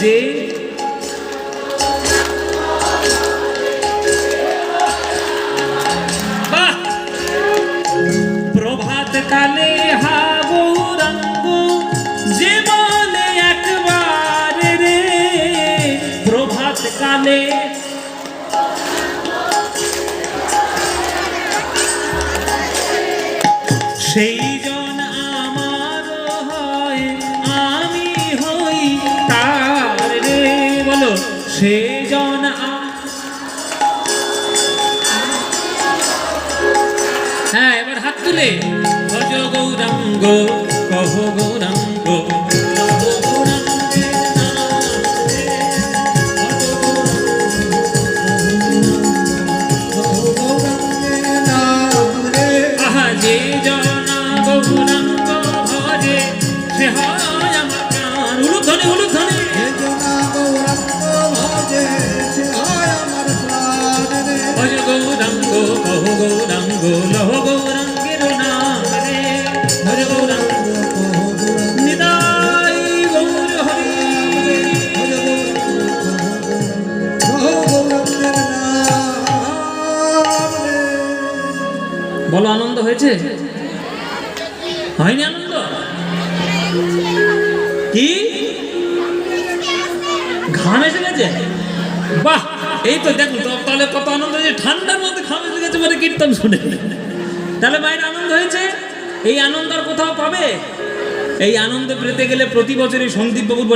যে প্রভাত কালে হা গৌরাঙ্গ যে বলে একবার রে, প্রভাত কালে সেই জন আমার হয় আমি হই তার রে, বলো সেই জন। হ্যাঁ, এবার হাত তুলে ভজ গৌরাঙ্গ কহ গৌরাঙ্গ, আহা যে জনা গৌরাঙ্গ ভজে সে হয় আমার প্রাণ। উলুক ধ্বনি, উলুক ধ্বনি। ভজ গৌরাঙ্গ কহ গৌরাঙ্গ লহ গৌরাঙ্গের নাম রে, ভজ গৌরাঙ্গ নিতাই গৌর হরি। বলো আনন্দ হয়েছে? হয়নি আনন্দ? কি ঘাম এসে গেছে? বাহ, এই তো দেখুন তো, তাহলে কত আনন্দ হয়েছে। ঠান্ডার মধ্যে ঘাম এসে গেছে মানে কীর্তন শুনে, তাহলে মায়ের আনন্দ হয়েছে। এই আনন্দ আর কোথাও পাবে? এই আনন্দ পেতে গেলে প্রতি বছরই সন্দীপ বাবুর বাড়ি